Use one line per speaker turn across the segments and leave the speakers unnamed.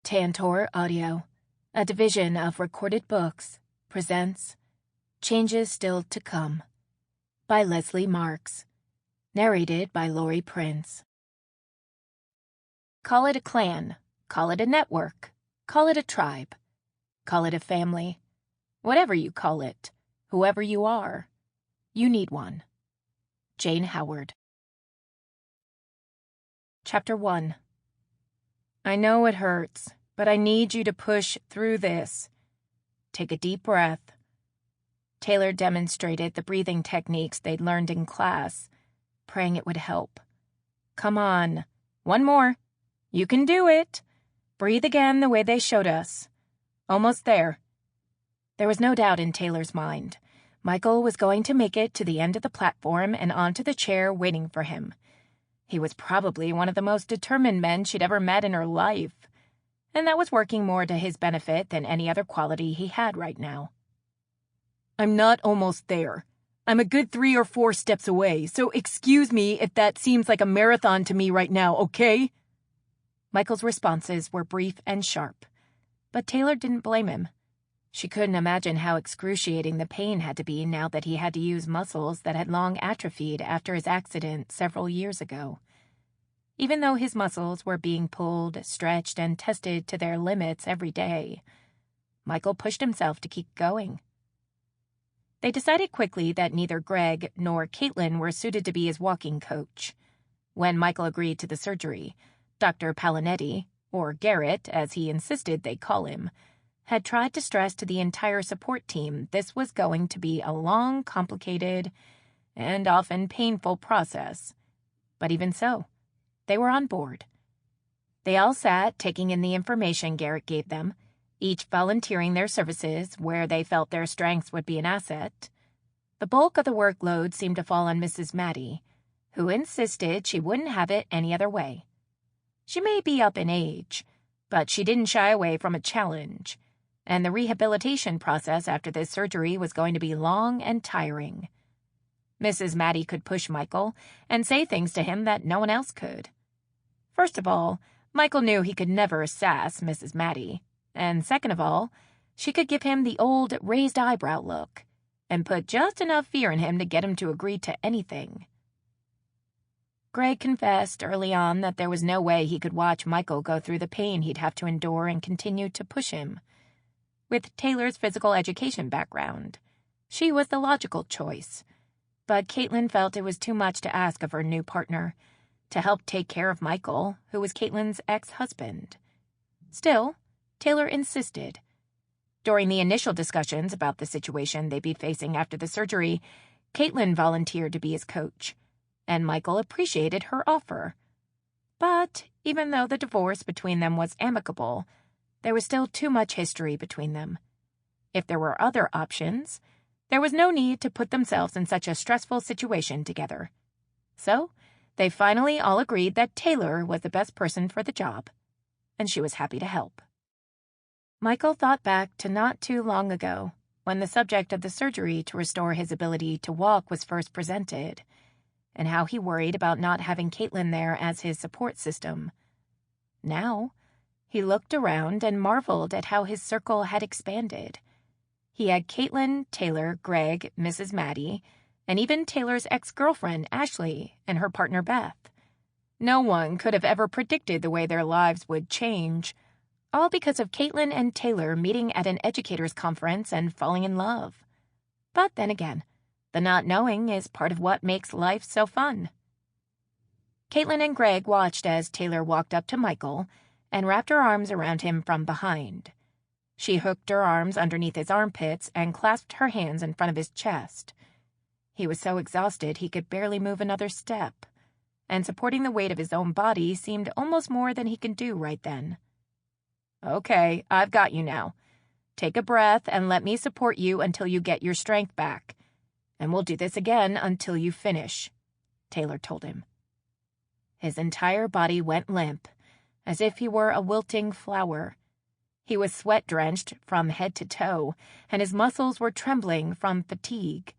Tantor Audio, a division of Recorded Books, presents Changes Still to Come by Leslye Marks, narrated by Lori Prince. Call it a clan, call it a network, call it a tribe, call it a family. Whatever you call it, whoever you are, you need one. Jane Howard. Chapter 1. I know it hurts, but I need you to push through this. Take a deep breath. Taylor demonstrated the breathing techniques they'd learned in class, praying it would help. Come on. One more. You can do it. Breathe again the way they showed us. Almost there. There was no doubt in Taylor's mind. Michael was going to make it to the end of the platform and onto the chair waiting for him. He was probably one of the most determined men she'd ever met in her life, and that was working more to his benefit than any other quality he had right now. I'm not almost there. I'm a good 3 or 4 steps away, so excuse me if that seems like a marathon to me right now, okay? Michael's responses were brief and sharp, but Taylor didn't blame him. She couldn't imagine how excruciating the pain had to be now that he had to use muscles that had long atrophied after his accident several years ago. Even though his muscles were being pulled, stretched, and tested to their limits every day, Michael pushed himself to keep going. They decided quickly that neither Greg nor Kaitlyn were suited to be his walking coach. When Michael agreed to the surgery, Dr. Palinetti, or Garrett as he insisted they call him, had tried to stress to the entire support team this was going to be a long, complicated, and often painful process. But even so, they were on board. They all sat, taking in the information Garrett gave them, each volunteering their services where they felt their strengths would be an asset. The bulk of the workload seemed to fall on Mrs. Maddie, who insisted she wouldn't have it any other way. She may be up in age, but she didn't shy away from a challenge, and the rehabilitation process after this surgery was going to be long and tiring. Mrs. Maddie could push Michael and say things to him that no one else could. First of all, Michael knew he could never sass Mrs. Maddie, and second of all, she could give him the old raised eyebrow look and put just enough fear in him to get him to agree to anything. Greg confessed early on that there was no way he could watch Michael go through the pain he'd have to endure and continue to push him. With Taylor's physical education background, she was the logical choice, but Kaitlyn felt it was too much to ask of her new partner to help take care of Michael, who was Kaitlyn's ex-husband. Still, Taylor insisted. During the initial discussions about the situation they'd be facing after the surgery, Kaitlyn volunteered to be his coach, and Michael appreciated her offer. But even though the divorce between them was amicable, there was still too much history between them. If there were other options, there was no need to put themselves in such a stressful situation together. So, they finally all agreed that Taylor was the best person for the job, and she was happy to help. Michael thought back to not too long ago, when the subject of the surgery to restore his ability to walk was first presented, and how he worried about not having Kaitlyn there as his support system. Now, he looked around and marveled at how his circle had expanded. He had Kaitlyn, Taylor, Greg, Mrs. Maddie, and even Taylor's ex-girlfriend, Ashley, and her partner, Beth. No one could have ever predicted the way their lives would change, all because of Kaitlyn and Taylor meeting at an educators' conference and falling in love. But then again, the not knowing is part of what makes life so fun. Kaitlyn and Greg watched as Taylor walked up to Michael and wrapped her arms around him from behind. She hooked her arms underneath his armpits and clasped her hands in front of his chest. He was so exhausted he could barely move another step, and supporting the weight of his own body seemed almost more than he could do right then. Okay, I've got you now. Take a breath and let me support you until you get your strength back, and we'll do this again until you finish, Taylor told him. His entire body went limp, as if he were a wilting flower. He was sweat-drenched from head to toe, and his muscles were trembling from fatigue.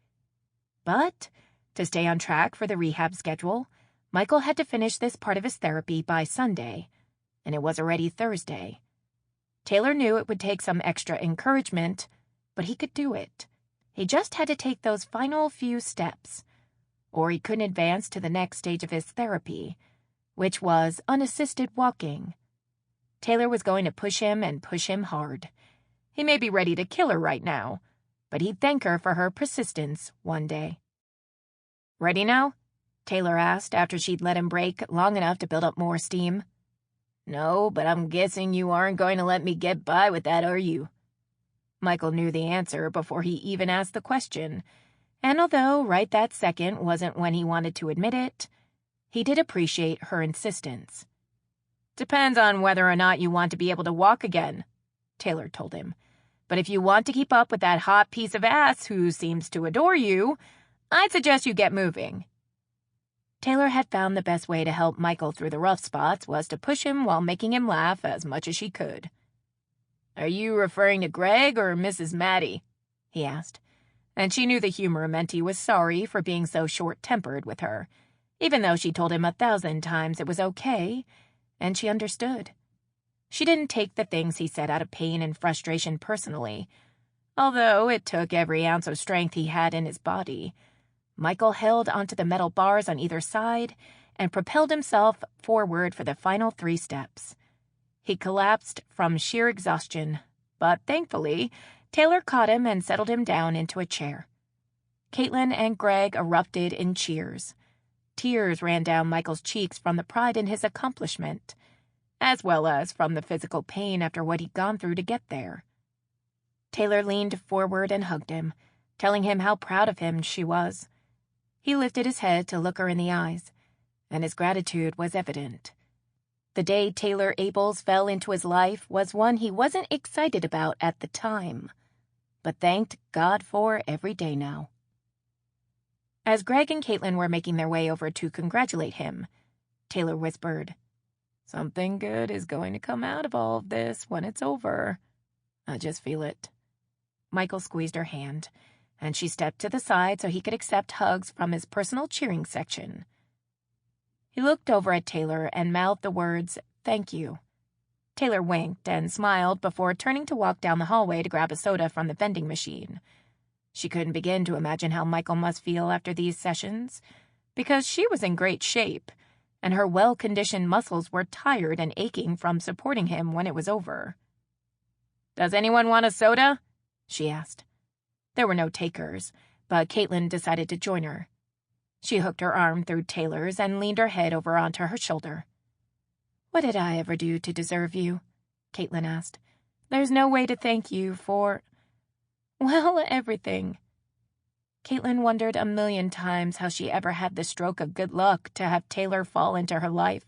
But, to stay on track for the rehab schedule, Michael had to finish this part of his therapy by Sunday, and it was already Thursday. Taylor knew it would take some extra encouragement, but he could do it. He just had to take those final few steps, or he couldn't advance to the next stage of his therapy, which was unassisted walking. Taylor was going to push him and push him hard. He may be ready to kill her right now, but he'd thank her for her persistence one day. "Ready now?" Taylor asked after she'd let him break long enough to build up more steam. "No, but I'm guessing you aren't going to let me get by with that, are you?" Michael knew the answer before he even asked the question, and although right that second wasn't when he wanted to admit it, he did appreciate her insistence. "Depends on whether or not you want to be able to walk again," Taylor told him. "But if you want to keep up with that hot piece of ass who seems to adore you, I'd suggest you get moving." Taylor had found the best way to help Michael through the rough spots was to push him while making him laugh as much as she could. "Are you referring to Greg or Mrs. Maddie?" he asked, and she knew the humor meant he was sorry for being so short-tempered with her, even though she told him 1,000 times it was okay, and she understood. She didn't take the things he said out of pain and frustration personally, although it took every ounce of strength he had in his body. Michael held onto the metal bars on either side and propelled himself forward for the final 3 steps. He collapsed from sheer exhaustion, but thankfully, Taylor caught him and settled him down into a chair. Kaitlyn and Greg erupted in cheers. Tears ran down Michael's cheeks from the pride in his accomplishment, as well as from the physical pain after what he'd gone through to get there. Taylor leaned forward and hugged him, telling him how proud of him she was. He lifted his head to look her in the eyes, and his gratitude was evident. The day Taylor Abels fell into his life was one he wasn't excited about at the time, but thanked God for every day now. As Greg and Kaitlyn were making their way over to congratulate him, Taylor whispered, "Something good is going to come out of all of this when it's over. I just feel it." Michael squeezed her hand, and she stepped to the side so he could accept hugs from his personal cheering section. He looked over at Taylor and mouthed the words, "Thank you." Taylor winked and smiled before turning to walk down the hallway to grab a soda from the vending machine. She couldn't begin to imagine how Michael must feel after these sessions, because she was in great shape, and her well-conditioned muscles were tired and aching from supporting him when it was over. "Does anyone want a soda?" she asked. There were no takers, but Kaitlyn decided to join her. She hooked her arm through Taylor's and leaned her head over onto her shoulder. "What did I ever do to deserve you?" Kaitlyn asked. "There's no way to thank you for, well, everything." Kaitlyn wondered 1,000,000 times how she ever had the stroke of good luck to have Taylor fall into her life.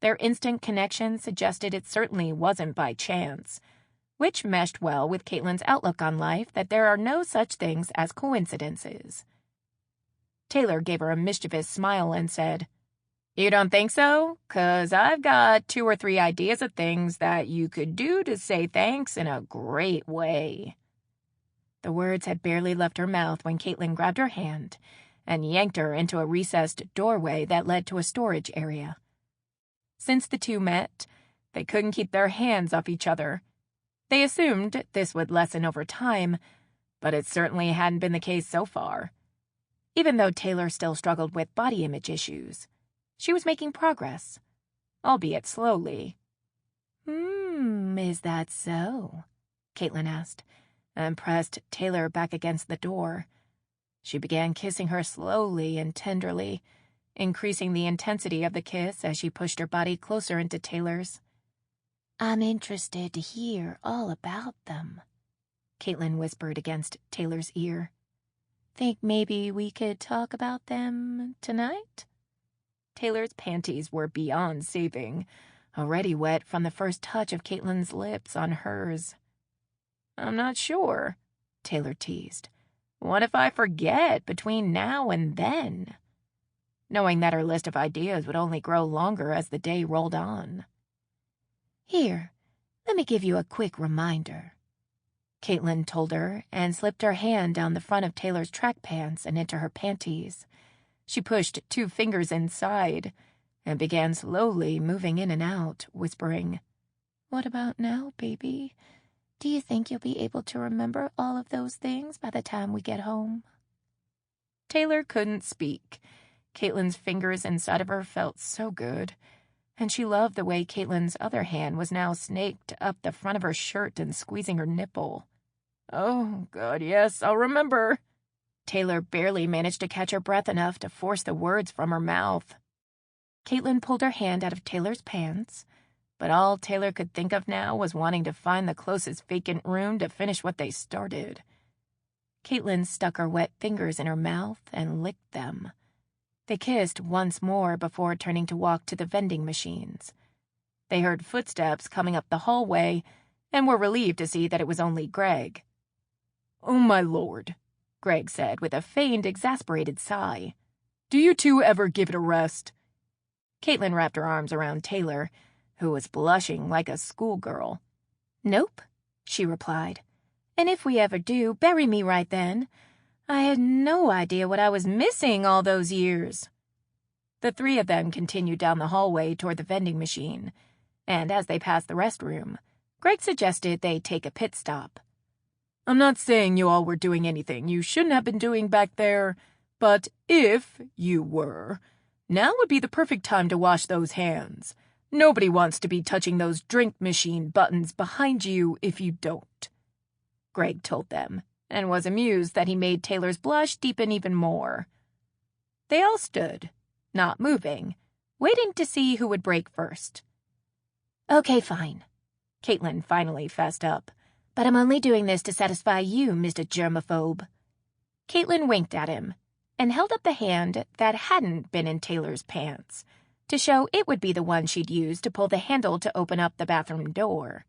Their instant connection suggested it certainly wasn't by chance, which meshed well with Kaitlyn's outlook on life that there are no such things as coincidences. Taylor gave her a mischievous smile and said, "You don't think so? 'Cause I've got 2 or 3 ideas of things that you could do to say thanks in a great way." The words had barely left her mouth when Kaitlyn grabbed her hand and yanked her into a recessed doorway that led to a storage area. Since the two met, they couldn't keep their hands off each other. They assumed this would lessen over time, but it certainly hadn't been the case so far. Even though Taylor still struggled with body image issues, she was making progress, albeit slowly. Is that so?" Kaitlyn asked, and pressed Taylor back against the door. She began kissing her slowly and tenderly, increasing the intensity of the kiss as she pushed her body closer into Taylor's. "I'm interested to hear all about them," Kaitlyn whispered against Taylor's ear. "Think maybe we could talk about them tonight?" Taylor's panties were beyond saving, already wet from the first touch of Kaitlyn's lips on hers. "I'm not sure," Taylor teased. "What if I forget between now and then?" Knowing that her list of ideas would only grow longer as the day rolled on. "Here, let me give you a quick reminder," Kaitlyn told her and slipped her hand down the front of Taylor's track pants and into her panties. She pushed 2 fingers inside and began slowly moving in and out, whispering, What about now, baby? Do you think you'll be able to remember all of those things by the time we get home? Taylor couldn't speak. Kaitlyn's fingers inside of her felt so good, and she loved the way Kaitlyn's other hand was now snaked up the front of her shirt and squeezing her nipple. Oh, God, yes, I'll remember. Taylor barely managed to catch her breath enough to force the words from her mouth. Kaitlyn pulled her hand out of Taylor's pants, but all Taylor could think of now was wanting to find the closest vacant room to finish what they started. Kaitlyn stuck her wet fingers in her mouth and licked them. They kissed once more before turning to walk to the vending machines. They heard footsteps coming up the hallway and were relieved to see that it was only Greg. "Oh, my lord," Greg said with a feigned, exasperated sigh. "Do you two ever give it a rest?" Kaitlyn wrapped her arms around Taylor, who was blushing like a schoolgirl. "Nope," she replied. "And if we ever do, bury me right then. I had no idea what I was missing all those years." The three of them continued down the hallway toward the vending machine, and as they passed the restroom, Greg suggested they take a pit stop. "I'm not saying you all were doing anything you shouldn't have been doing back there, but if you were, now would be the perfect time to wash those hands. Nobody wants to be touching those drink machine buttons behind you if you don't," Greg told them, and was amused that he made Taylor's blush deepen even more. They all stood, not moving, waiting to see who would break first. "Okay, fine," Kaitlyn finally fessed up. "But I'm only doing this to satisfy you, Mr. Germaphobe." Kaitlyn winked at him and held up the hand that hadn't been in Taylor's pants to show it would be the one she'd use to pull the handle to open up the bathroom door.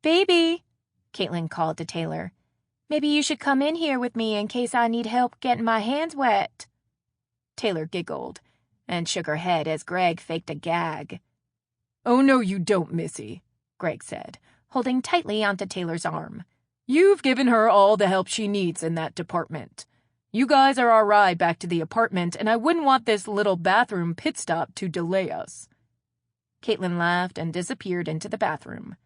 "Baby," Kaitlyn called to Taylor, "maybe you should come in here with me in case I need help getting my hands wet." Taylor giggled and shook her head as Greg faked a gag. "Oh, no, you don't, Missy," Greg said, holding tightly onto Taylor's arm. "You've given her all the help she needs in that department. You guys are our ride back to the apartment, and I wouldn't want this little bathroom pit stop to delay us." Kaitlyn laughed and disappeared into the bathroom.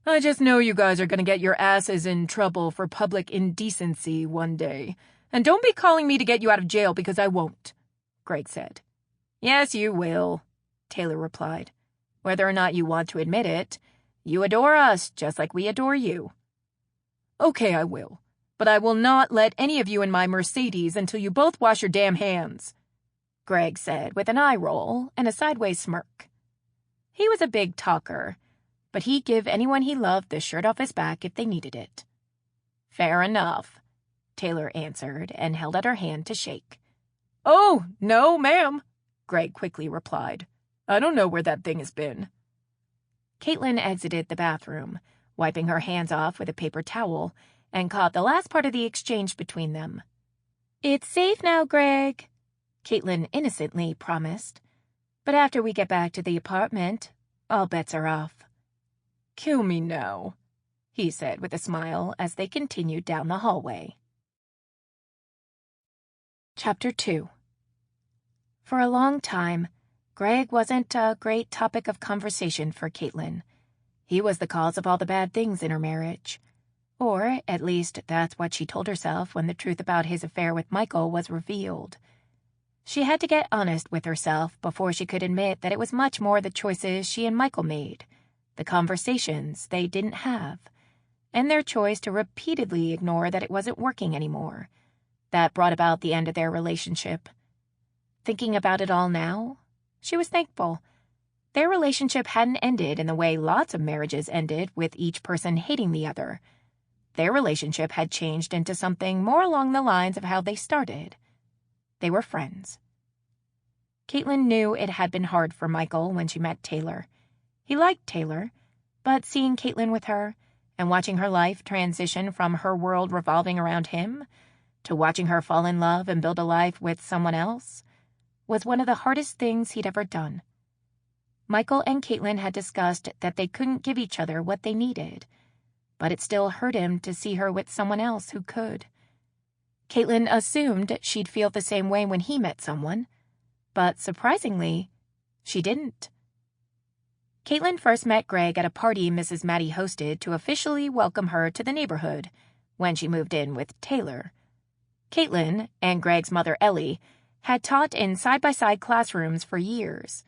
"I just know you guys are going to get your asses in trouble for public indecency one day. And don't be calling me to get you out of jail because I won't," Greg said. "Yes, you will," Taylor replied. "Whether or not you want to admit it, you adore us just like we adore you." "Okay, I will. But I will not let any of you in my Mercedes until you both wash your damn hands," Greg said with an eye roll and a sideways smirk. He was a big talker, but he'd give anyone he loved the shirt off his back if they needed it. "Fair enough," Taylor answered and held out her hand to shake. "Oh, no, ma'am," Greg quickly replied. "I don't know where that thing has been." Kaitlyn exited the bathroom, wiping her hands off with a paper towel, and caught the last part of the exchange between them. "It's safe now, Greg," Kaitlyn innocently promised. "But after we get back to the apartment, all bets are off." "Kill me now," he said with a smile as they continued down the hallway. Chapter 2. For a long time, Greg wasn't a great topic of conversation for Kaitlyn. He was the cause of all the bad things in her marriage. Or, at least, that's what she told herself when the truth about his affair with Michael was revealed. She had to get honest with herself before she could admit that it was much more the choices she and Michael made, the conversations they didn't have, and their choice to repeatedly ignore that it wasn't working anymore, that brought about the end of their relationship. Thinking about it all now, she was thankful. Their relationship hadn't ended in the way lots of marriages ended, with each person hating the other. Their relationship had changed into something more along the lines of how they started. They were friends. Kaitlyn knew it had been hard for Michael when she met Taylor. He liked Taylor, but seeing Kaitlyn with her and watching her life transition from her world revolving around him to watching her fall in love and build a life with someone else was one of the hardest things he'd ever done. Michael and Kaitlyn had discussed that they couldn't give each other what they needed, but it still hurt him to see her with someone else who could. Kaitlyn assumed she'd feel the same way when he met someone, but surprisingly, she didn't. Kaitlyn first met Greg at a party Mrs. Maddie hosted to officially welcome her to the neighborhood when she moved in with Taylor. Kaitlyn and Greg's mother Ellie had taught in side-by-side classrooms for years,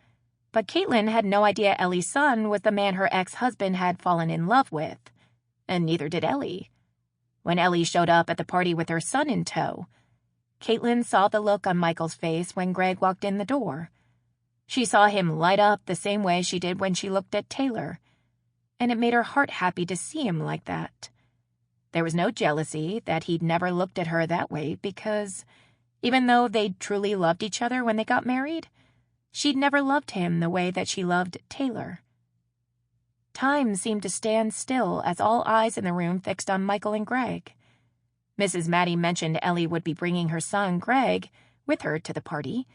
but Kaitlyn had no idea Ellie's son was the man her ex-husband had fallen in love with, and neither did Ellie. When Ellie showed up at the party with her son in tow, Kaitlyn saw the look on Michael's face when Greg walked in the door. She saw him light up the same way she did when she looked at Taylor, and it made her heart happy to see him like that. There was no jealousy that he'd never looked at her that way because, even though they'd truly loved each other when they got married, she'd never loved him the way that she loved Taylor. Time seemed to stand still as all eyes in the room fixed on Michael and Greg. Mrs. Maddie mentioned Ellie would be bringing her son, Greg, with her to the party,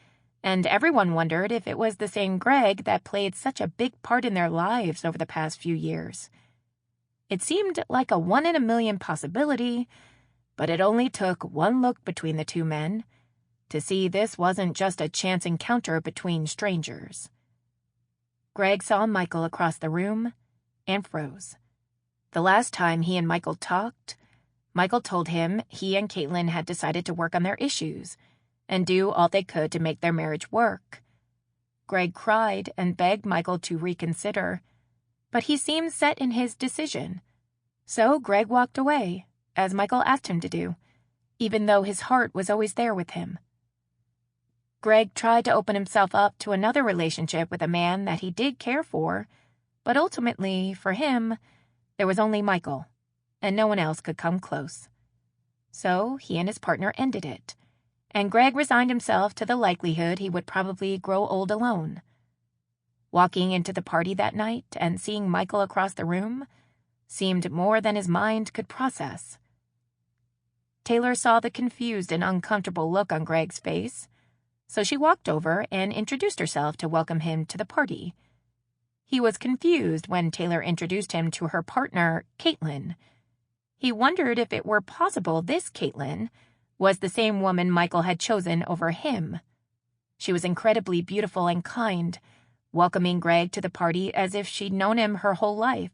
and everyone wondered if it was the same Greg that played such a big part in their lives over the past few years. It seemed like a 1 in a million possibility, but it only took one look between the two men to see this wasn't just a chance encounter between strangers. Greg saw Michael across the room and froze. The last time he and Michael talked, Michael told him he and Kaitlyn had decided to work on their issues and do all they could to make their marriage work. Greg cried and begged Michael to reconsider, but he seemed set in his decision. So Greg walked away, as Michael asked him to do, even though his heart was always there with him. Greg tried to open himself up to another relationship with a man that he did care for, but ultimately, for him, there was only Michael, and no one else could come close. So he and his partner ended it, and Greg resigned himself to the likelihood he would probably grow old alone. Walking into the party that night and seeing Michael across the room seemed more than his mind could process. Taylor saw the confused and uncomfortable look on Greg's face, so she walked over and introduced herself to welcome him to the party. He was confused when Taylor introduced him to her partner, Kaitlyn. He wondered if it were possible this Kaitlyn was the same woman Michael had chosen over him. She was incredibly beautiful and kind, welcoming Greg to the party as if she'd known him her whole life.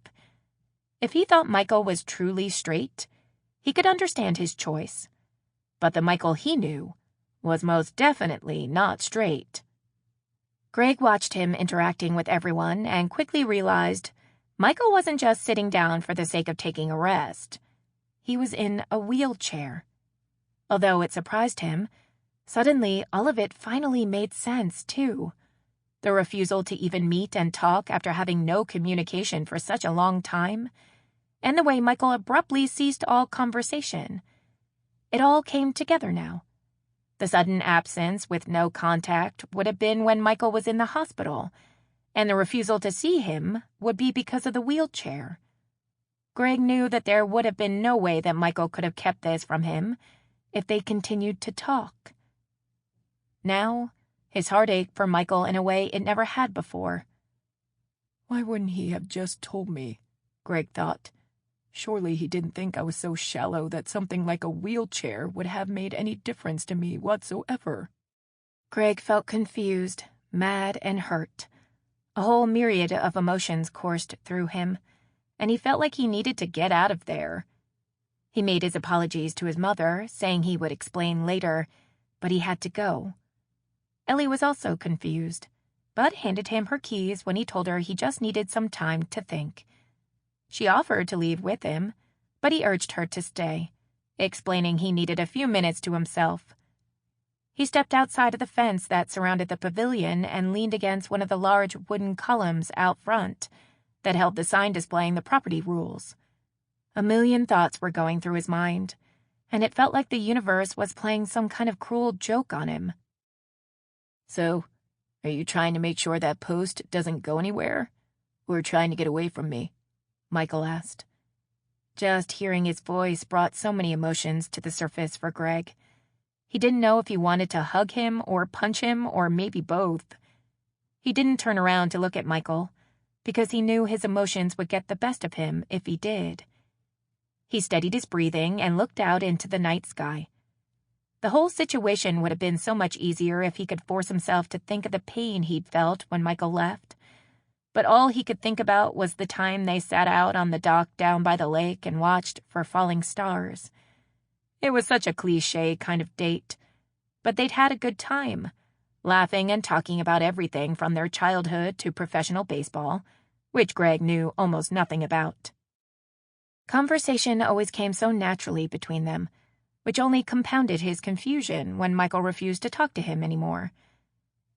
If he thought Michael was truly straight, he could understand his choice. But the Michael he knew was most definitely not straight. Greg watched him interacting with everyone and quickly realized Michael wasn't just sitting down for the sake of taking a rest. He was in a wheelchair. Although it surprised him, suddenly all of it finally made sense, too. The refusal to even meet and talk after having no communication for such a long time, and the way Michael abruptly ceased all conversation. It all came together now. The sudden absence with no contact would have been when Michael was in the hospital, and the refusal to see him would be because of the wheelchair. Greg knew that there would have been no way that Michael could have kept this from him if they continued to talk. Now, his heart ached for Michael in a way it never had before.
Why wouldn't he have just told me? Greg thought. Surely he didn't think I was so shallow that something like a wheelchair would have made any difference to me whatsoever.
Greg felt confused, mad, and hurt. A whole myriad of emotions coursed through him, and he felt like he needed to get out of there. He made his apologies to his mother, saying he would explain later, but he had to go. Ellie was also confused, but handed him her keys when he told her he just needed some time to think. She offered to leave with him, but he urged her to stay, explaining he needed a few minutes to himself. He stepped outside of the fence that surrounded the pavilion and leaned against one of the large wooden columns out front that held the sign displaying the property rules. A million thoughts were going through his mind, and it felt like the universe was playing some kind of cruel joke on him.
So, are you trying to make sure that post doesn't go anywhere? Or trying to get away from me? Michael asked.
Just hearing his voice brought so many emotions to the surface for Greg. He didn't know if he wanted to hug him or punch him or maybe both. He didn't turn around to look at Michael because he knew his emotions would get the best of him if he did. He steadied his breathing and looked out into the night sky. The whole situation would have been so much easier if he could force himself to think of the pain he'd felt when Michael left. but all he could think about was the time they sat out on the dock down by the lake and watched for falling stars. It was such a cliché kind of date, but they'd had a good time, laughing and talking about everything from their childhood to professional baseball, which Greg knew almost nothing about. Conversation always came so naturally between them, which only compounded his confusion when Michael refused to talk to him anymore.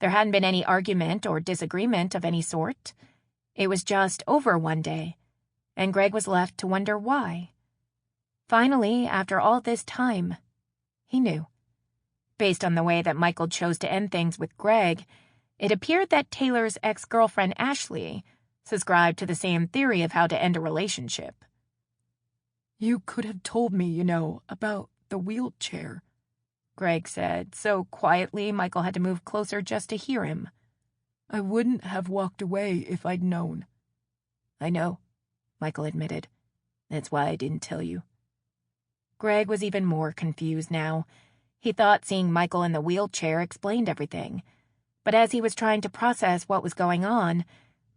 There hadn't been any argument or disagreement of any sort. It was just over one day, and Greg was left to wonder why. Finally, after all this time, he knew. Based on the way that Michael chose to end things with Greg, it appeared that Taylor's ex-girlfriend Ashley subscribed to the same theory of how to end a relationship.
"You could have told me, about the wheelchair,"
Greg said, so quietly Michael had to move closer just to hear him.
"I wouldn't have walked away if I'd known."
"I know," Michael admitted. "That's why I didn't tell you." Greg was even more confused now. He thought seeing Michael in the wheelchair explained everything. But as he was trying to process what was going on,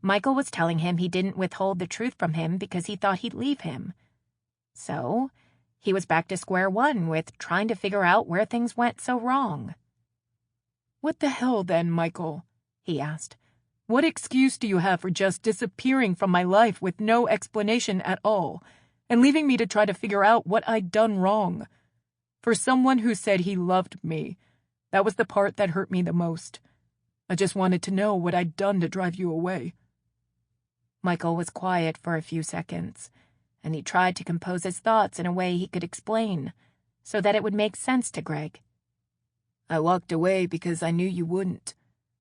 Michael was telling him he didn't withhold the truth from him because he thought he'd leave him. So he was back to square one with trying to figure out where things went so wrong.
"What the hell then, Michael?" he asked. "What excuse do you have for just disappearing from my life with no explanation at all, and leaving me to try to figure out what I'd done wrong? For someone who said he loved me, that was the part that hurt me the most. I just wanted to know what I'd done to drive you away."
Michael was quiet for a few seconds, and he tried to compose his thoughts in a way he could explain, so that it would make sense to Greg.
"I walked away because I knew you wouldn't.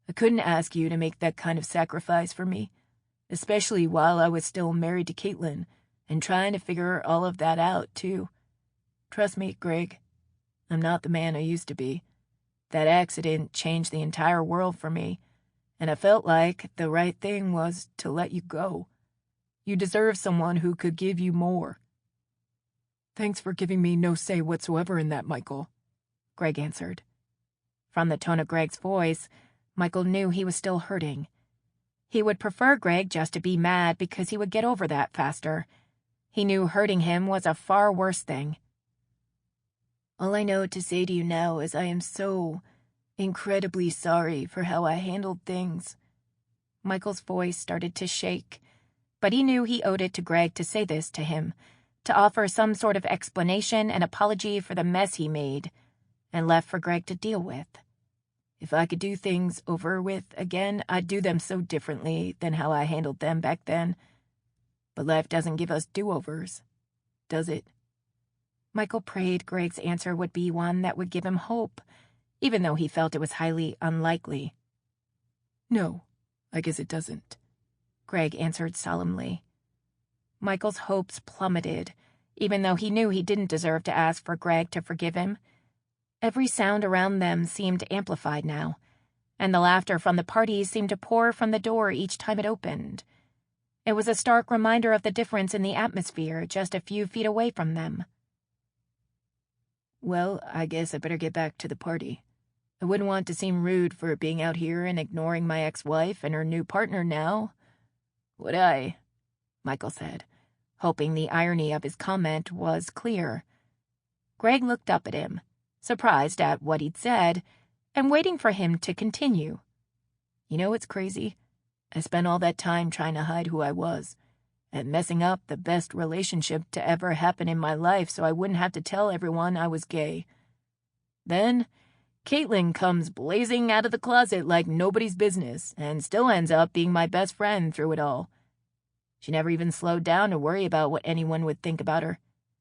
I couldn't ask you to make that kind of sacrifice for me, especially while I was still married to Kaitlyn and trying to figure all of that out, too. Trust me, Greg, I'm not the man I used to be. That accident changed the entire world for me, and I felt like the right thing was to let you go. You deserve someone who could give you more." "Thanks for giving me no say whatsoever in that, Michael," Greg answered.
From the tone of Greg's voice, Michael knew he was still hurting. He would prefer Greg just to be mad because he would get over that faster. He knew hurting him was a far worse thing.
"All I know to say to you now is I am so incredibly sorry for how I handled things."
Michael's voice started to shake, but he knew he owed it to Greg to say this to him, to offer some sort of explanation and apology for the mess he made, and left for Greg to deal with.
"If I could do things over with again, I'd do them so differently than how I handled them back then. But life doesn't give us do-overs, does it?"
Michael prayed Greg's answer would be one that would give him hope, even though he felt it was highly unlikely.
"No, I guess it doesn't,"
Greg answered solemnly. Michael's hopes plummeted, even though he knew he didn't deserve to ask for Greg to forgive him. Every sound around them seemed amplified now, and the laughter from the party seemed to pour from the door each time it opened. It was a stark reminder of the difference in the atmosphere just a few feet away from them.
"Well, I guess I better get back to the party. I wouldn't want to seem rude for being out here and ignoring my ex-wife and her new partner now, would I?"
Michael said, hoping the irony of his comment was clear. Greg looked up at him, surprised at what he'd said, and waiting for him to continue.
"You know what's crazy? I spent all that time trying to hide who I was, and messing up the best relationship to ever happen in my life so I wouldn't have to tell everyone I was gay. Then Kaitlyn comes blazing out of the closet like nobody's business and still ends up being my best friend through it all. She never even slowed down to worry about what anyone would think about her.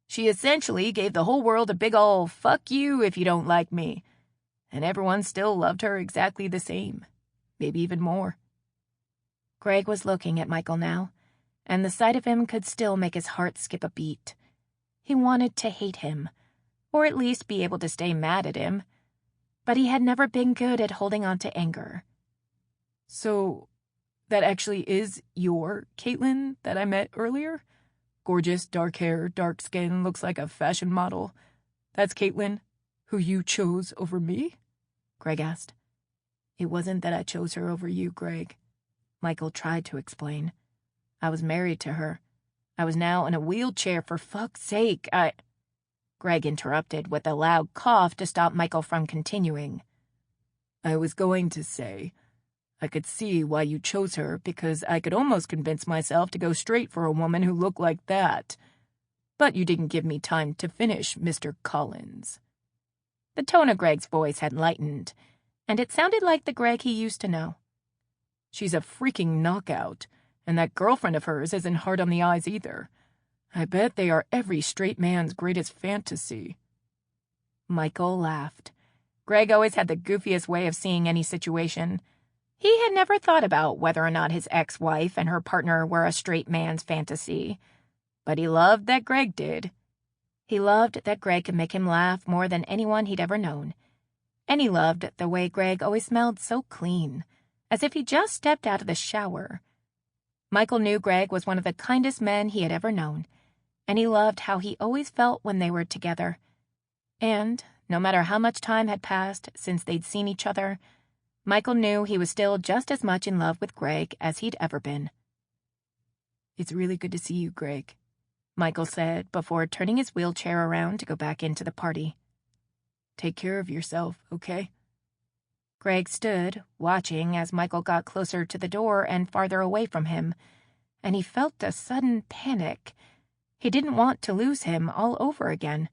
She essentially gave the whole world a big ol' fuck you if you don't like me, and everyone still loved her exactly the same, maybe even more."
Greg was looking at Michael now, and the sight of him could still make his heart skip a beat. He wanted to hate him, or at least be able to stay mad at him, but he had never been good at holding on to anger.
"So, that actually is your Kaitlyn that I met earlier? Gorgeous, dark hair, dark skin, looks like a fashion model. That's Kaitlyn, who you chose over me?" Greg asked. "It wasn't that I chose her over you, Greg. Michael tried to explain. "I was married to her. I was now in a wheelchair, for fuck's sake. Greg interrupted with a loud cough to stop Michael from continuing. "I was going to say, I could see why you chose her, because I could almost convince myself to go straight for a woman who looked like that. But you didn't give me time to finish, Mr. Collins."
The tone of Greg's voice had lightened, and it sounded like the Greg he used to know.
"She's a freaking knockout, and that girlfriend of hers isn't hard on the eyes either. I bet they are every straight man's greatest fantasy."
Michael laughed. Greg always had the goofiest way of seeing any situation. He had never thought about whether or not his ex-wife and her partner were a straight man's fantasy. But he loved that Greg did. He loved that Greg could make him laugh more than anyone he'd ever known. And he loved the way Greg always smelled so clean, as if he just stepped out of the shower. Michael knew Greg was one of the kindest men he had ever known, and he loved how he always felt when they were together. And, no matter how much time had passed since they'd seen each other, Michael knew he was still just as much in love with Greg as he'd ever been.
"It's really good to see you, Greg," Michael said before turning his wheelchair around to go back into the party. "Take care of yourself, okay?"
Greg stood, watching as Michael got closer to the door and farther away from him, and he felt a sudden panic. He didn't want to lose him all over again.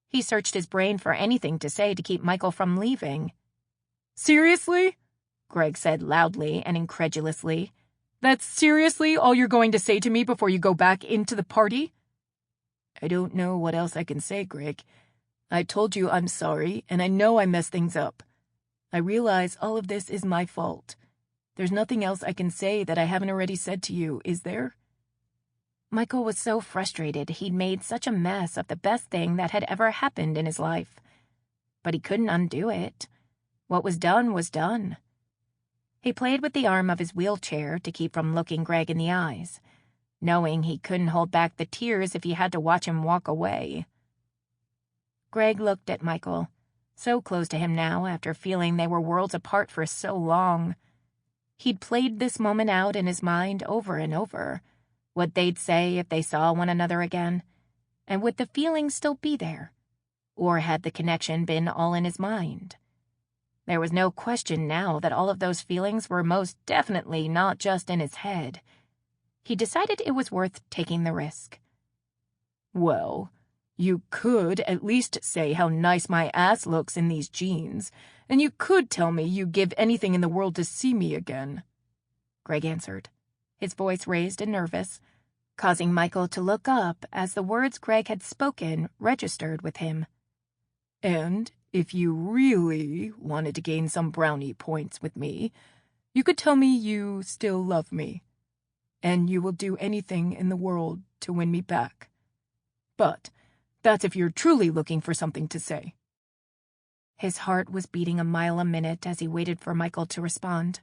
He searched his brain for anything to say to keep Michael from leaving.
"Seriously?"
Greg said loudly and incredulously.
"That's seriously all you're going to say to me before you go back into the party?" "I don't know what else I can say, Greg. I told you I'm sorry, and I know I messed things up. I realize all of this is my fault. There's nothing else I can say that I haven't already said to you, is there?"
Michael was so frustrated he'd made such a mess of the best thing that had ever happened in his life. But he couldn't undo it. What was done was done. He played with the arm of his wheelchair to keep from looking Greg in the eyes, knowing he couldn't hold back the tears if he had to watch him walk away. Greg looked at Michael, so close to him now after feeling they were worlds apart for so long. He'd played this moment out in his mind over and over, what they'd say if they saw one another again, and would the feeling still be there? Or had the connection been all in his mind? There was no question now that all of those feelings were most definitely not just in his head. He decided it was worth taking the risk.
"Well, you could at least say how nice my ass looks in these jeans, and you could tell me you'd give anything in the world to see me again," Greg answered, his voice raised and nervous, causing Michael to look up as the words Greg had spoken registered with him. "And if you really wanted to gain some brownie points with me, you could tell me you still love me, and you will do anything in the world to win me back. But that's if you're truly looking for something to say."
His heart was beating a mile a minute as he waited for Michael to respond.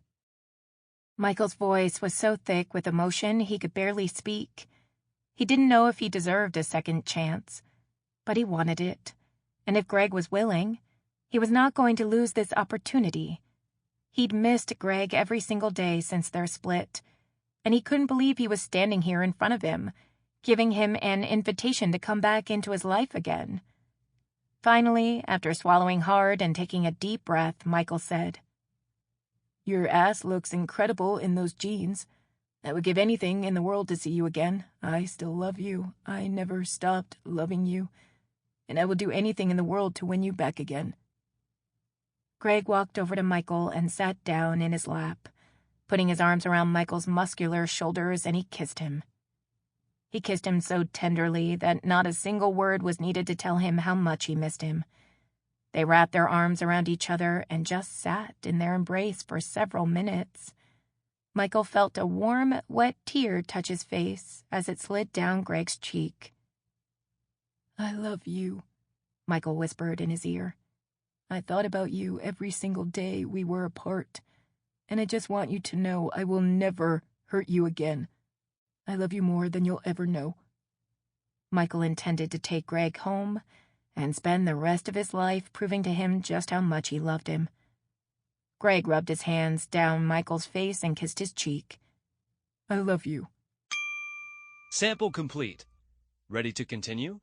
Michael's voice was so thick with emotion he could barely speak. He didn't know if he deserved a second chance, but he wanted it. And if Greg was willing, he was not going to lose this opportunity. He'd missed Greg every single day since their split, and he couldn't believe he was standing here in front of him, giving him an invitation to come back into his life again. Finally, after swallowing hard and taking a deep breath, Michael said, "Your ass looks incredible in those jeans. I would give anything in the world to see you again. I still love you. I never stopped loving you. And I will do anything in the world to win you back again." Greg walked over to Michael and sat down in his lap, putting his arms around Michael's muscular shoulders, and he kissed him. He kissed him so tenderly that not a single word was needed to tell him how much he missed him. They wrapped their arms around each other and just sat in their embrace for several minutes. Michael felt a warm, wet tear touch his face as it slid down Greg's cheek. "I love you," Michael whispered in his ear. "I thought about you every single day we were apart, and I just want you to know I will never hurt you again. I love you more than you'll ever know." Michael intended to take Greg home and spend the rest of his life proving to him just how much he loved him. Greg rubbed his hands down Michael's face and kissed his cheek.
I love you.
Sample complete. Ready to continue?